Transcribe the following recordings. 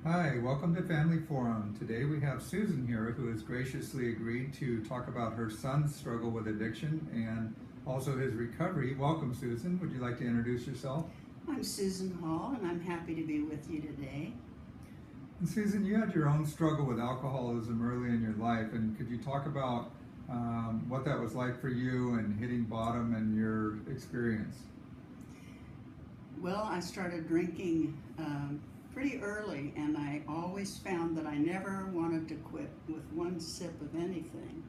Hi, welcome to Family Forum. Today we have Susan here who has graciously agreed to talk about her son's struggle with addiction and also his recovery. Welcome, Susan. Would you like to introduce yourself? I'm Susan Hall, and I'm happy to be with you today. And Susan, you had your own struggle with alcoholism early in your life, and could you talk about what that was like for you and hitting bottom and your experience? Well, I started drinking pretty early, and I always found that I never wanted to quit with one sip of anything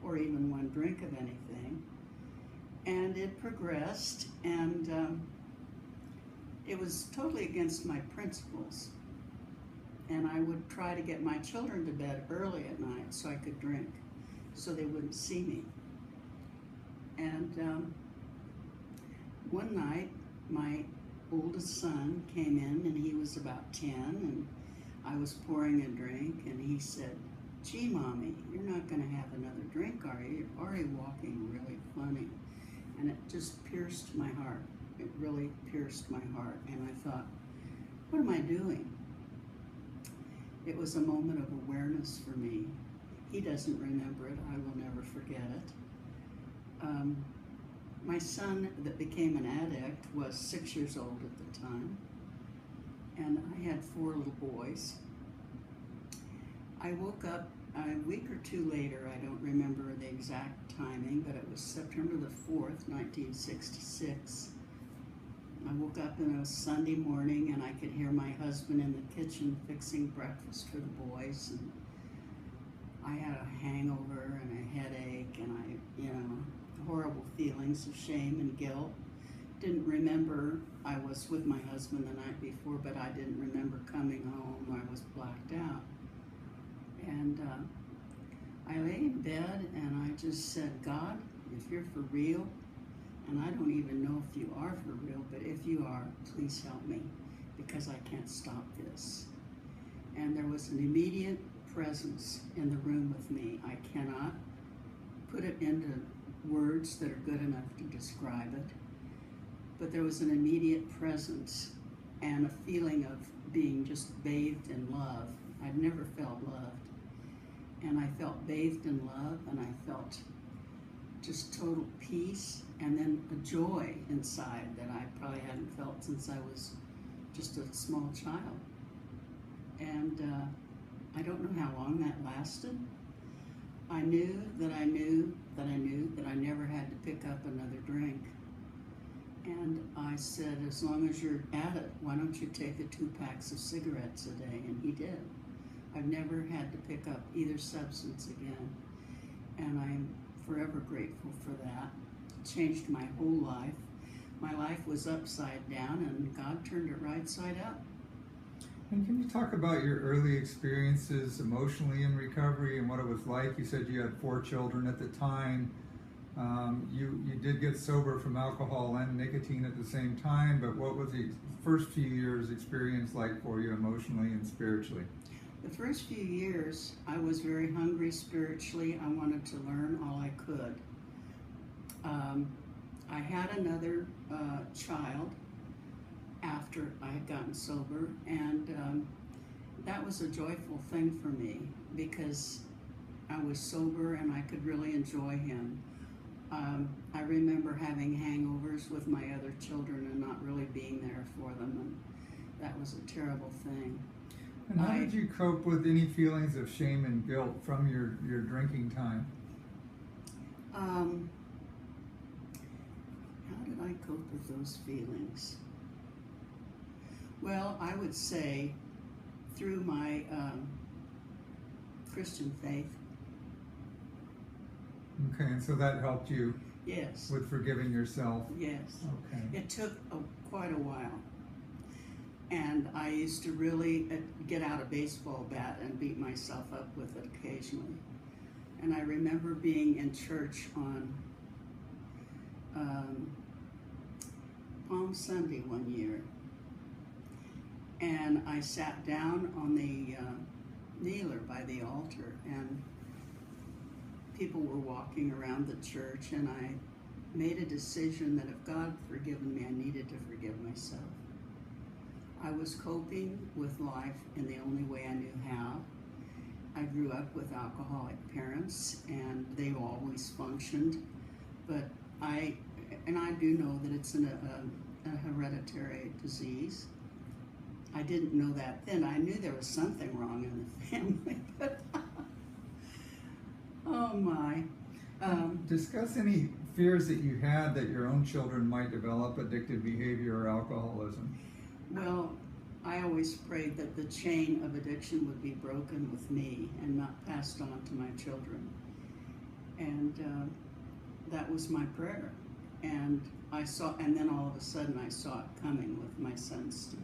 or even one drink of anything. And it progressed, and it was totally against my principles. And I would try to get my children to bed early at night so I could drink, so they wouldn't see me. And one night, my oldest son came in, and he was about 10, and I was pouring a drink, and he said, "Gee, Mommy, you're not going to have another drink, are you? You're already walking really funny." And it just pierced my heart. It really pierced my heart. And I thought, what am I doing? It was a moment of awareness for me. He doesn't remember it. I will never forget it. My son that became an addict was 6 years old at the time, and I had 4 little boys. I woke up a week or two later. I don't remember the exact timing, but it was September the 4th, 1966. I woke up on a Sunday morning, and I could hear my husband in the kitchen fixing breakfast for the boys, and I had a hangover and a headache, and horrible feelings of shame and guilt. Didn't remember I was with my husband the night before, but I didn't remember coming home. I was blacked out. And I lay in bed, and I just said, "God, if you're for real, and I don't even know if you are for real, but if you are, please help me, because I can't stop this." And there was an immediate presence in the room with me. I cannot put it into words that are good enough to describe it, but there was an immediate presence and a feeling of being just bathed in love. I'd never felt loved. And I felt bathed in love, and I felt just total peace, and then a joy inside that I probably hadn't felt since I was just a small child. And I don't know how long that lasted. I knew that I knew that I knew that I never had to pick up another drink. And I said, "As long as you're at it, why don't you take the 2 packs of cigarettes a day?" And he did. I've never had to pick up either substance again. And I'm forever grateful for that. It changed my whole life. My life was upside down, and God turned it right side up. And can you talk about your early experiences emotionally in recovery and what it was like? You said you had 4 children at the time. You did get sober from alcohol and nicotine at the same time, but what was the first few years experience like for you emotionally and spiritually? The first few years, I was very hungry spiritually. I wanted to learn all I could. I had another child after I had gotten sober, and that was a joyful thing for me because I was sober and I could really enjoy him. I remember having hangovers with my other children and not really being there for them, and that was a terrible thing. And how did you cope with any feelings of shame and guilt from your drinking time? How did I cope with those feelings? Well, I would say through my Christian faith. Okay, and so that helped you Yes. with forgiving yourself? Yes. Okay. It took quite a while. And I used to really get out a baseball bat and beat myself up with it occasionally. And I remember being in church on Palm Sunday one year. And I sat down on the kneeler by the altar, and people were walking around the church, and I made a decision that if God had forgiven me, I needed to forgive myself. I was coping with life in the only way I knew how. I grew up with alcoholic parents, and they always functioned, but I do know that it's a hereditary disease. I didn't know that then. I knew there was something wrong in the family, but oh my. Discuss any fears that you had that your own children might develop addictive behavior or alcoholism. Well, I always prayed that the chain of addiction would be broken with me and not passed on to my children. And that was my prayer. And then all of a sudden I saw it coming with my son, Steve.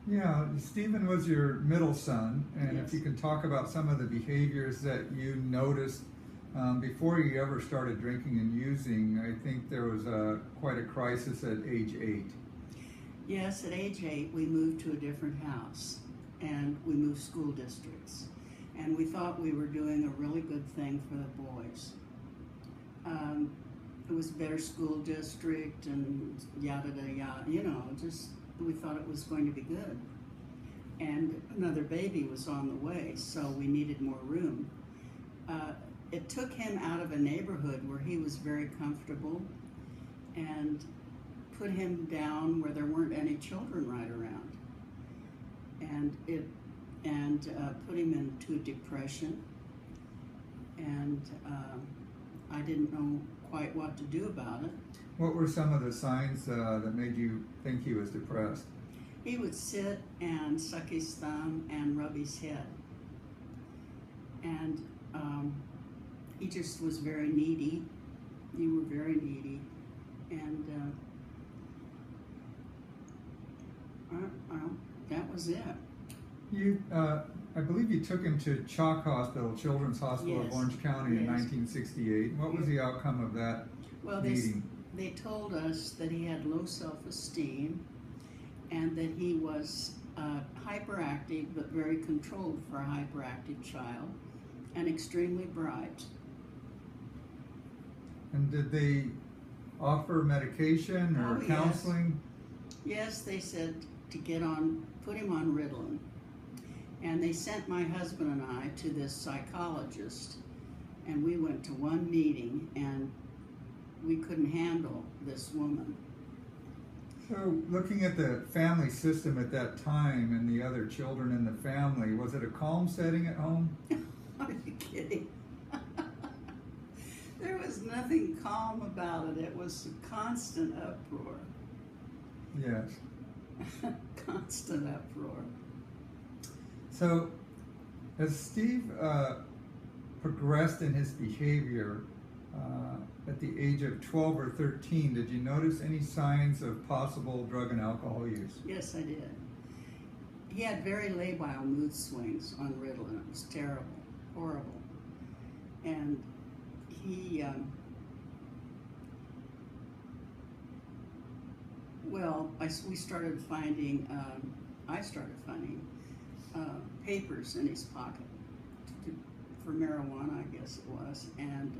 Yeah, Stephen was your middle son, and Yes. if you can talk about some of the behaviors that you noticed before you ever started drinking and using. I think there was quite a crisis at age 8. Yes, at age 8, we moved to a different house, and we moved school districts. And we thought we were doing a really good thing for the boys. It was a better school district and yada, yada, yada, just we thought it was going to be good. And another baby was on the way, so we needed more room. It took him out of a neighborhood where he was very comfortable and put him down where there weren't any children right around. And put him into a depression. And I didn't know quite what to do about it. What were some of the signs that made you think he was depressed? He would sit and suck his thumb and rub his head. And he just was very needy. You were very needy. And that was it. You, I believe you took him to Chalk Hospital, Children's Hospital of Yes. Orange County in Yes. 1968. What was the outcome of that Well, meeting? they told us that he had low self-esteem and that he was hyperactive but very controlled for a hyperactive child and extremely bright. And did they offer medication or Oh, yes. counseling? Yes, they said to put him on Ritalin. And they sent my husband and I to this psychologist, and we went to one meeting, and we couldn't handle this woman. So, looking at the family system at that time and the other children in the family, was it a calm setting at home? Are you kidding? There was nothing calm about it. It was a constant uproar. Yes. Constant uproar. So, as Steve progressed in his behavior at the age of 12 or 13, did you notice any signs of possible drug and alcohol use? Yes, I did. He had very labile mood swings on Ritalin. It was terrible, horrible. And he, we started finding, I started finding papers in his pocket for marijuana, I guess it was. And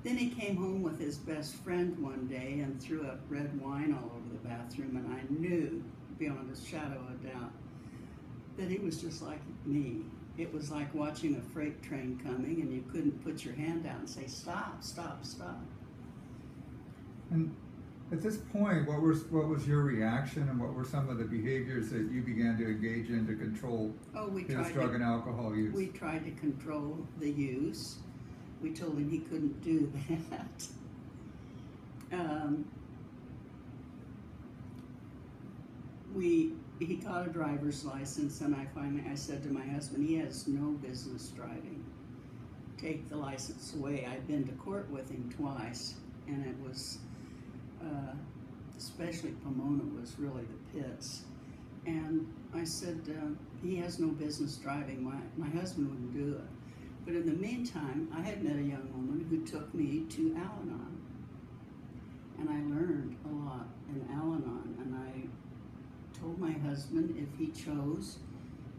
then he came home with his best friend one day and threw up red wine all over the bathroom, and I knew, beyond a shadow of a doubt, that he was just like me. It was like watching a freight train coming, and you couldn't put your hand out and say, stop, stop, stop. And at this point, what was your reaction, and what were some of the behaviors that you began to engage in to control his drug and alcohol use? We tried to control the use. We told him he couldn't do that. He got a driver's license, and I said to my husband, he has no business driving. Take the license away. I'd been to court with him twice, and it was, especially Pomona was really the pits. And I said, he has no business driving. My husband wouldn't do it. But in the meantime, I had met a young woman who took me to Al-Anon. And I learned a lot in Al-Anon. And I told my husband if he chose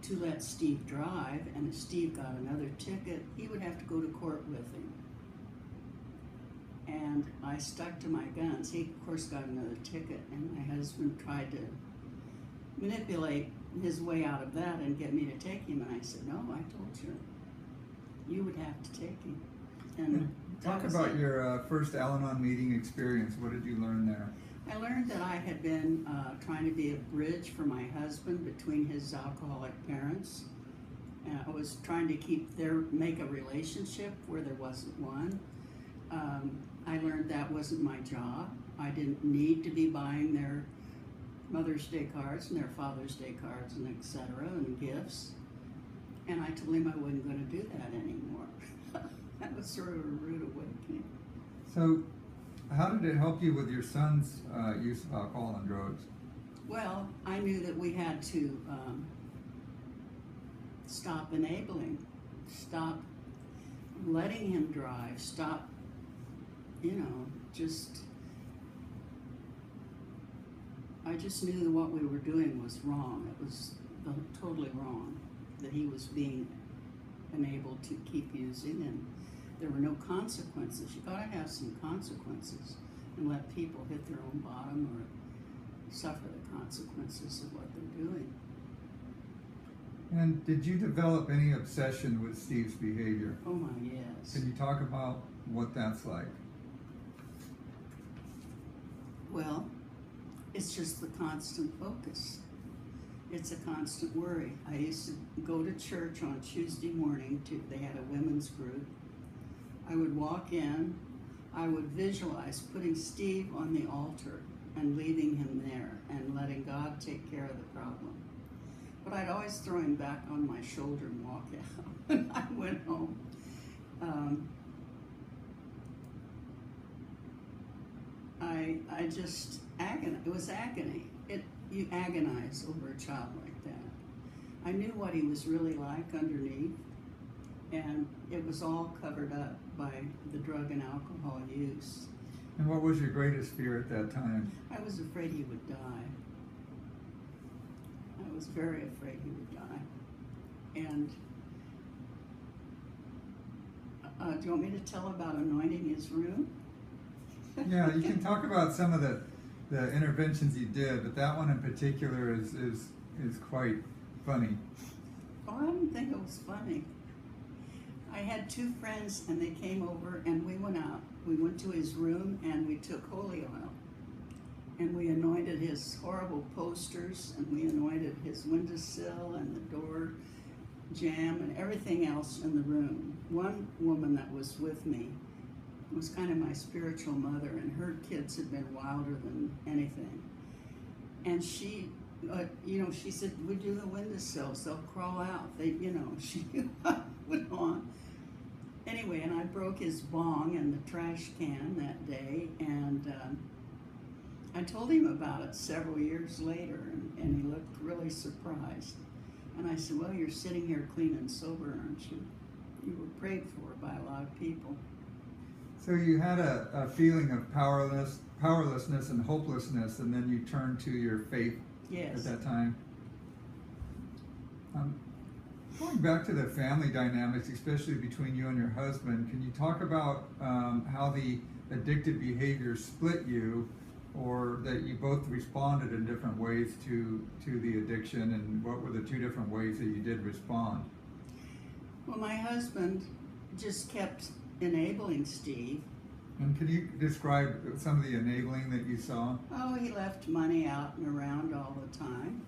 to let Steve drive, and if Steve got another ticket, he would have to go to court with him. And I stuck to my guns. He, of course, got another ticket, and my husband tried to manipulate his way out of that and get me to take him. And I said, no, I told you, you would have to take him. And Talk that was about it. your first Al-Anon meeting experience. What did you learn there? I learned that I had been trying to be a bridge for my husband between his alcoholic parents. And I was trying to make a relationship where there wasn't one. I learned that wasn't my job. I didn't need to be buying their Mother's Day cards and their Father's Day cards and etc. and gifts. And I told him I wasn't going to do that anymore. That was sort of a rude awakening. So, how did it help you with your son's use of alcohol and drugs? Well, I knew that we had to stop enabling, stop letting him drive, stop, I just knew that what we were doing was wrong. It was totally wrong, that he was being enabled to keep using, and there were no consequences. You gotta have some consequences and let people hit their own bottom or suffer the consequences of what they're doing. And did you develop any obsession with Steve's behavior? Oh my, yes. Can you talk about what that's like? Well, it's just the constant focus. It's a constant worry. I used to go to church on Tuesday morning. They had a women's group. I would walk in. I would visualize putting Steve on the altar and leaving him there and letting God take care of the problem. But I'd always throw him back on my shoulder and walk out when I went home. I just it was agony. You agonize over a child like that. I knew what he was really like underneath, and it was all covered up by the drug and alcohol use. And what was your greatest fear at that time? I was afraid he would die. I was very afraid he would die. And do you want me to tell about anointing his room? Yeah, you can talk about some of the interventions you did, but that one in particular is quite funny. Oh, I didn't think it was funny. I had two friends and they came over and we went out. We went to his room and we took holy oil. And we anointed his horrible posters, and we anointed his windowsill and the door jamb and everything else in the room. One woman that was with me was kind of my spiritual mother, and her kids had been wilder than anything. And she, she said, we do the windowsills, they'll crawl out. She went on. Anyway, and I broke his bong in the trash can that day, and I told him about it several years later, and he looked really surprised. And I said, well, you're sitting here clean and sober, aren't you? You were prayed for by a lot of people. So you had a feeling of powerlessness and hopelessness, and then you turned to your faith Yes. at that time. Going back to the family dynamics, especially between you and your husband, can you talk about how the addictive behavior split you, or that you both responded in different ways to the addiction, and what were the two different ways that you did respond? Well, my husband just kept enabling Steve. And can you describe some of the enabling that you saw? Oh, he left money out and around all the time.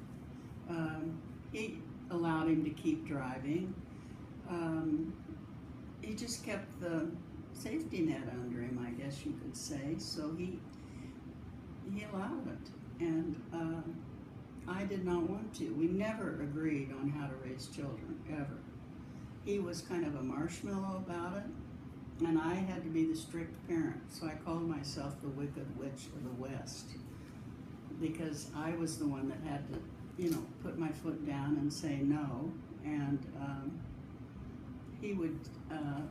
He allowed him to keep driving. He just kept the safety net under him, I guess you could say. So he allowed it, and I did not want to. We never agreed on how to raise children, ever. He was kind of a marshmallow about it, and I had to be the strict parent. So I called myself the Wicked Witch of the West, because I was the one that had to, put my foot down and say no. And he would,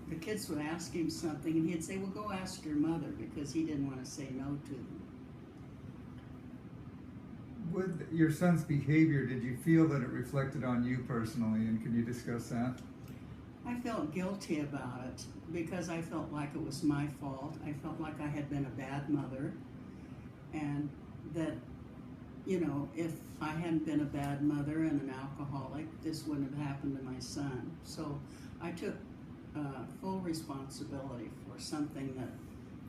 the kids would ask him something, and he'd say, well, go ask your mother, because he didn't want to say no to them. With your son's behavior, did you feel that it reflected on you personally, and can you discuss that? I felt guilty about it because I felt like it was my fault. I felt like I had been a bad mother, and that you know, if I hadn't been a bad mother and an alcoholic, this wouldn't have happened to my son. So I took full responsibility for something that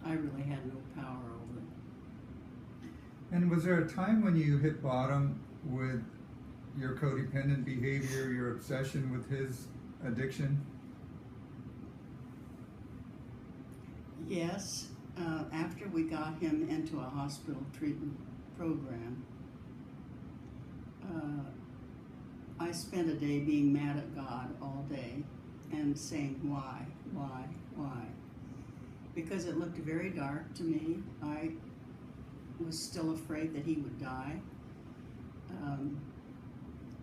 I really had no power over. And was there a time when you hit bottom with your codependent behavior, your obsession with his addiction? Yes, after we got him into a hospital treatment program, I spent a day being mad at God all day and saying, why? Because it looked very dark to me. I was still afraid that he would die.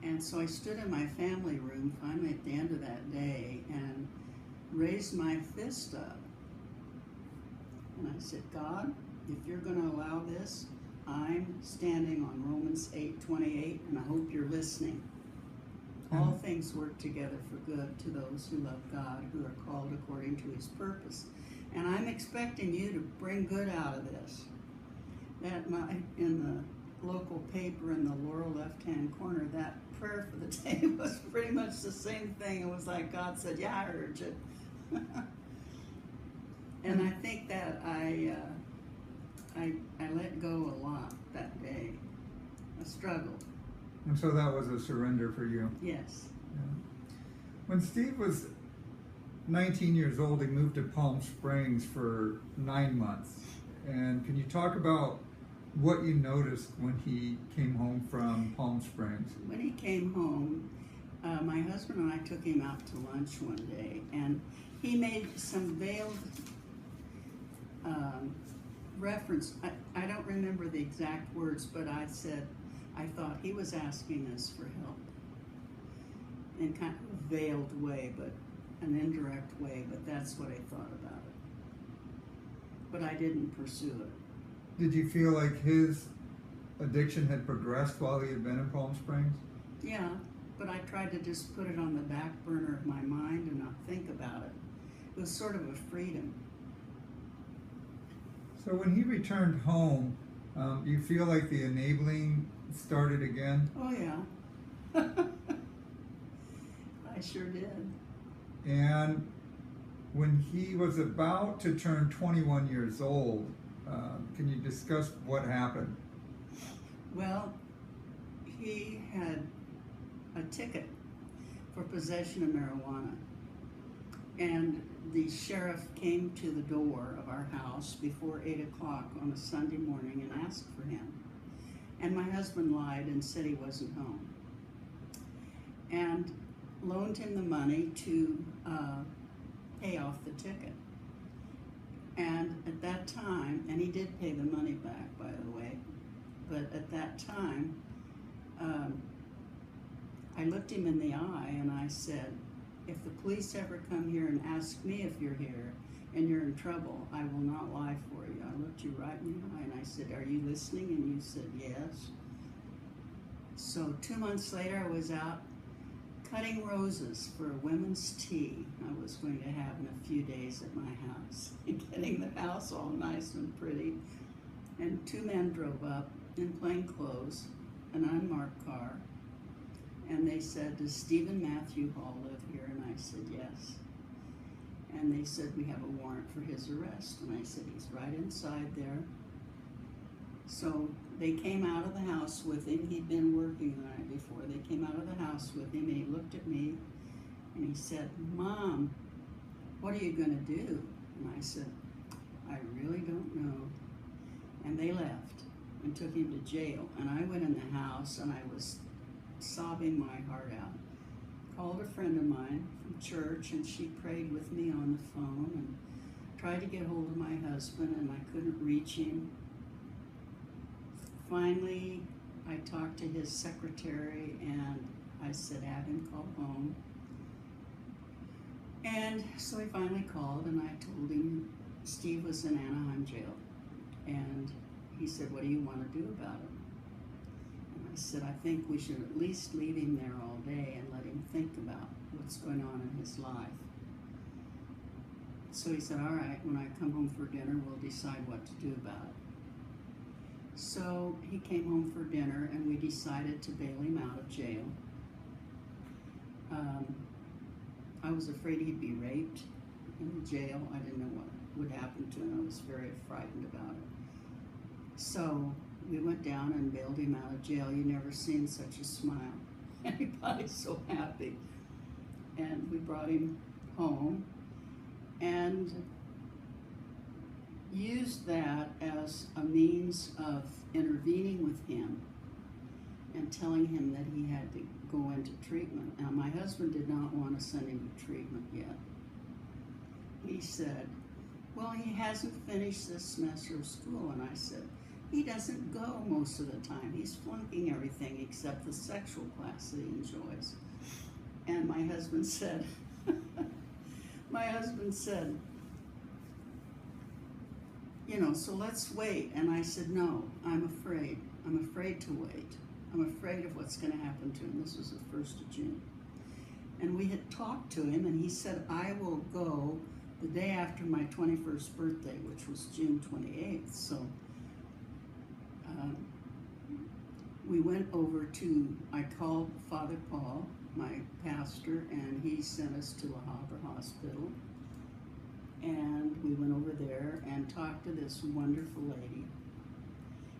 And so I stood in my family room finally at the end of that day and raised my fist up. And I said, God, if you're going to allow this, I'm standing on Romans 8:28, and I hope you're listening. All things work together for good to those who love God, who are called according to his purpose. And I'm expecting you to bring good out of this. In the local paper in the lower left-hand corner, that prayer for the day was pretty much the same thing. It was like God said, yeah, I heard you. And I think that I let go a lot that day. I struggled. And so that was a surrender for you. Yes. Yeah. When Steve was 19 years old, he moved to Palm Springs for 9 months. And can you talk about what you noticed when he came home from Palm Springs? When he came home, my husband and I took him out to lunch one day, and he made some veiled reference. I don't remember the exact words, but I said, I thought he was asking us for help in kind of a veiled way, but an indirect way, but that's what I thought about it. But I didn't pursue it. Did you feel like his addiction had progressed while he had been in Palm Springs? Yeah, but I tried to just put it on the back burner of my mind and not think about it. It was sort of a freedom. So when he returned home, do you feel like the enabling started again? Oh, yeah. I sure did. And when he was about to turn 21 years old, can you discuss what happened? Well, he had a ticket for possession of marijuana. And the sheriff came to the door of our house before 8 o'clock on a Sunday morning and asked for him. And my husband lied and said he wasn't home. And loaned him the money to pay off the ticket. And at that time, and he did pay the money back, by the way, but at that time, I looked him in the eye and I said, if the police ever come here and ask me if you're here and you're in trouble, I will not lie for you. I looked you right in the eye and I said, are you listening? And you said, yes. So 2 months later, I was out cutting roses for a women's tea I was going to have in a few days at my house, getting the house all nice and pretty. And 2 men drove up in plain clothes, an unmarked car, and they said, does Stephen Matthew Hall live here? And I said, yes. And they said, we have a warrant for his arrest. And I said, he's right inside there. So they came out of the house with him. He'd been working the night before. They came out of the house with him, and he looked at me, and he said, Mom, what are you going to do? And I said, I really don't know. And they left and took him to jail. And I went in the house, and I was sobbing my heart out. Called a friend of mine from church, and she prayed with me on the phone and tried to get hold of my husband, and I couldn't reach him. Finally, I talked to his secretary, and I said, have him call home. And so he finally called, and I told him Steve was in Anaheim jail. And he said, what do you want to do about it? And I said, I think we should at least leave him there all day and let him think about what's going on in his life. So he said, all right, when I come home for dinner, we'll decide what to do about it. So he came home for dinner, and we decided to bail him out of jail. I was afraid he'd be raped in jail. I didn't know what would happen to him. I was very frightened about it. So we went down and bailed him out of jail. You never seen such a smile. Everybody's so happy. And we brought him home and used that as a means of intervening with him and telling him that he had to go into treatment. Now, my husband did not want to send him to treatment yet. He said, well, he hasn't finished this semester of school. And I said, he doesn't go most of the time. He's flunking everything except the sexual class that he enjoys. And my husband said, you know, so let's wait. And I said, no, I'm afraid. I'm afraid to wait. I'm afraid of what's going to happen to him. This was the 1st of June. And we had talked to him, and he said, I will go the day after my 21st birthday, which was June 28th. So we went over to, I called Father Paul, my pastor, and he sent us to La Habra Hospital. And we went over there and talked to this wonderful lady.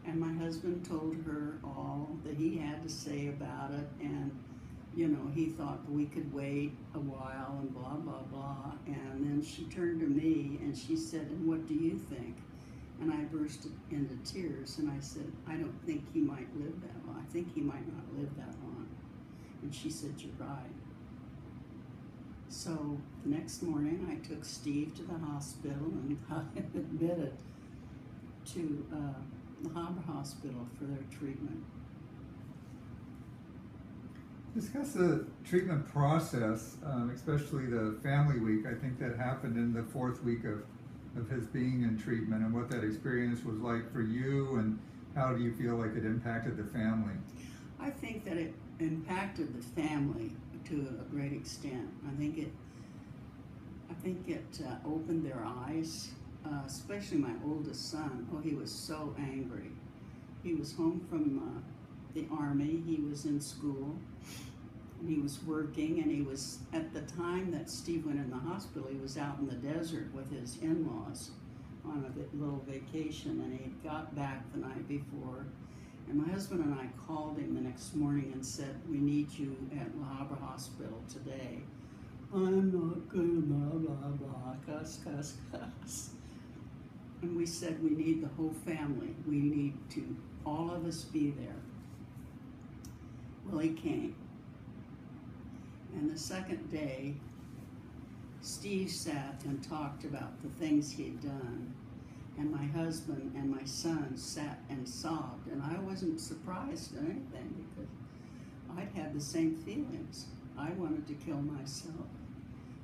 And my husband told her all that he had to say about it. And, you know, he thought we could wait a while and blah, blah, blah. And then she turned to me and she said, and what do you think? And I burst into tears and I said, I don't think he might live that long. I think he might not live that long. And she said, you're right. So the next morning I took Steve to the hospital and got him admitted to the Habra Hospital for their treatment. Discuss the treatment process, especially the family week. I think that happened in the 4th week of his being in treatment, and what that experience was like for you, and how do you feel like it impacted the family? I think that it impacted the family to a great extent. I think it opened their eyes, especially my oldest son. Oh, he was so angry. He was home from the Army. He was in school, and he was working, and he was, at the time that Steve went in the hospital, he was out in the desert with his in-laws on a little vacation, and he got back the night before. And my husband and I called him the next morning and said, we need you at La Habra Hospital today. I'm not gonna blah, blah, blah, cuss, cuss, cuss. And we said, we need the whole family. We need to, all of us be there. Well, he came. And the second day, Steve sat and talked about the things he had done. And my husband and my son sat and sobbed. And I wasn't surprised at anything because I'd had the same feelings. I wanted to kill myself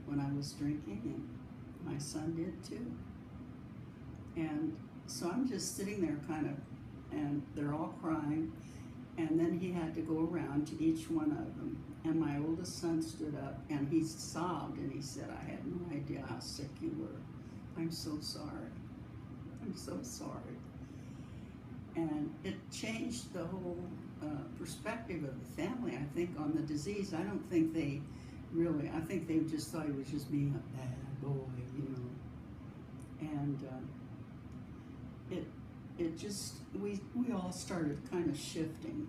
when I was drinking, and my son did too. And so I'm just sitting there kind of, and they're all crying. And then he had to go around to each one of them. And my oldest son stood up and he sobbed and he said, I had no idea how sick you were. I'm so sorry. I'm so sorry. And it changed the whole perspective of the family, I think, on the disease. I don't think they really, I think they just thought he was just being a bad boy, you know. And it just, we all started kind of shifting.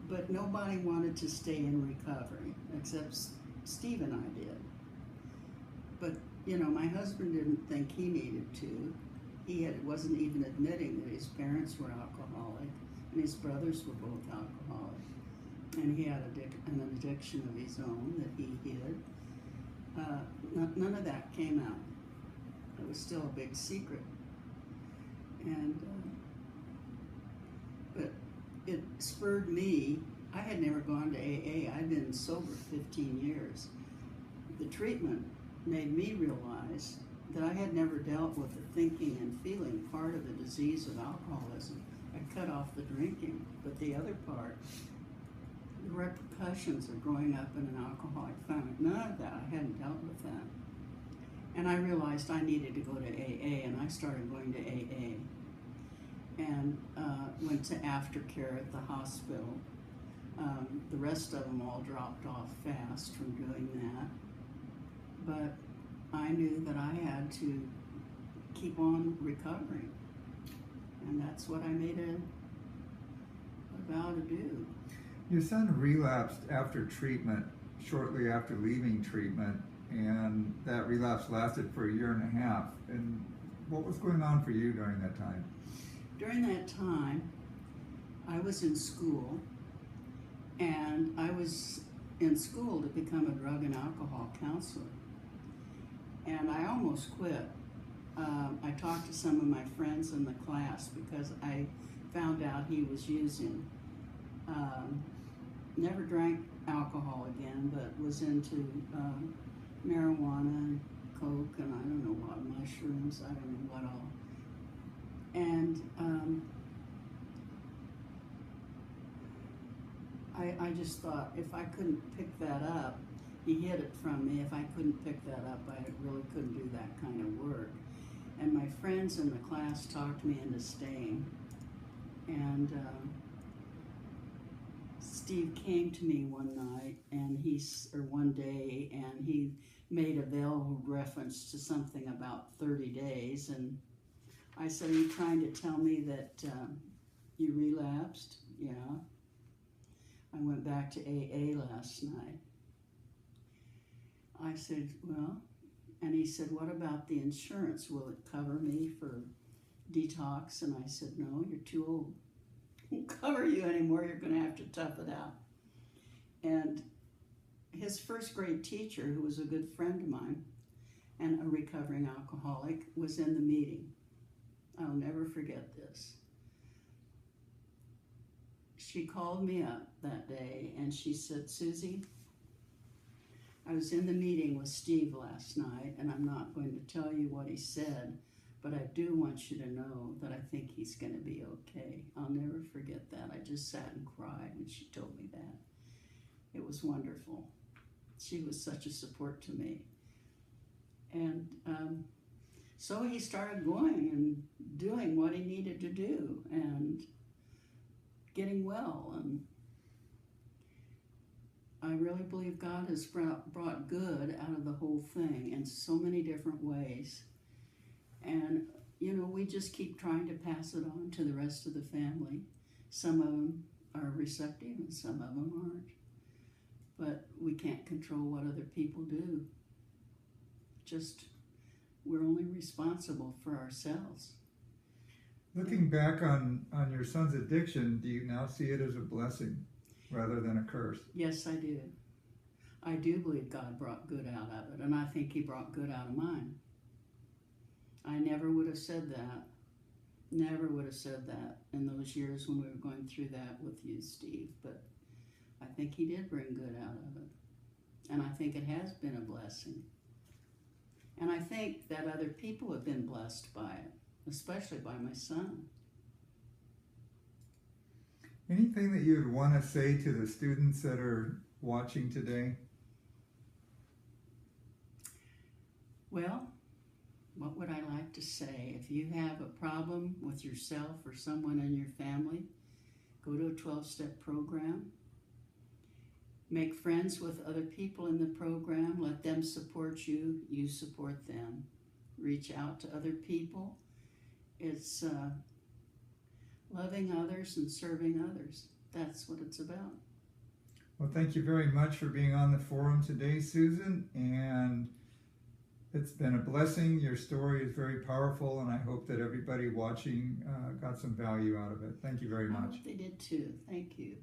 But nobody wanted to stay in recovery, except Steve and I did. But, you know, my husband didn't think he needed to. He wasn't even admitting that his parents were alcoholic, and his brothers were both alcoholic. And he had an addiction of his own that he hid. None of that came out. It was still a big secret. And, but it spurred me. I had never gone to AA. I'd been sober 15 years. The treatment made me realize that I had never dealt with the thinking and feeling part of the disease of alcoholism. I cut off the drinking, but the other part, the repercussions of growing up in an alcoholic family, none of that, I hadn't dealt with that. And I realized I needed to go to AA, and I started going to AA. and went to aftercare at the hospital. The rest of them all dropped off fast from doing that. But I knew that I had to keep on recovering. And that's what I made a vow to do. Your son relapsed after treatment, shortly after leaving treatment, and that relapse lasted for 1.5 years. And what was going on for you during that time? During that time, I was in school, and I was in school to become a drug and alcohol counselor. And I almost quit. I talked to some of my friends in the class because I found out he was using. Never drank alcohol again, but was into marijuana and coke and I don't know what, mushrooms, I don't know what all. And I just thought if I couldn't pick that up, he hid it from me. If I couldn't pick that up, I really couldn't do that kind of work. And my friends in the class talked me into staying. And Steve came to me one night, and one day, and he made a veiled reference to something about 30 days. And I said, "Are you trying to tell me that you relapsed?" "Yeah." "I went back to AA last night." I said, "Well," and he said, "What about the insurance? Will it cover me for detox?" And I said, "No, you're too old. It won't cover you anymore. You're going to have to tough it out." And his first grade teacher, who was a good friend of mine and a recovering alcoholic, was in the meeting. I'll never forget this. She called me up that day and she said, "Susie, I was in the meeting with Steve last night, and I'm not going to tell you what he said, but I do want you to know that I think he's going to be okay." I'll never forget that. I just sat and cried when she told me that. It was wonderful. She was such a support to me. And so he started going and doing what he needed to do and getting well. And I really believe God has brought good out of the whole thing in so many different ways. And, we just keep trying to pass it on to the rest of the family. Some of them are receptive and some of them aren't. But we can't control what other people do. We're only responsible for ourselves. Looking back on your son's addiction, do you now see it as a blessing rather than a curse? Yes, I do. I do believe God brought good out of it, and I think he brought good out of mine. I never would have said that. Never would have said that in those years when we were going through that with you, Steve. But I think he did bring good out of it. And I think it has been a blessing. And I think that other people have been blessed by it, especially by my son. Anything that you'd want to say to the students that are watching today? Well, what would I like to say? If you have a problem with yourself or someone in your family, go to a 12-step program. Make friends with other people in the program. Let them support you. You support them. Reach out to other people. It's loving others and serving others. That's what it's about. Well, thank you very much for being on the forum today, Susan. And it's been a blessing. Your story is very powerful, and I hope that everybody watching got some value out of it. Thank you very much. I hope they did too. Thank you.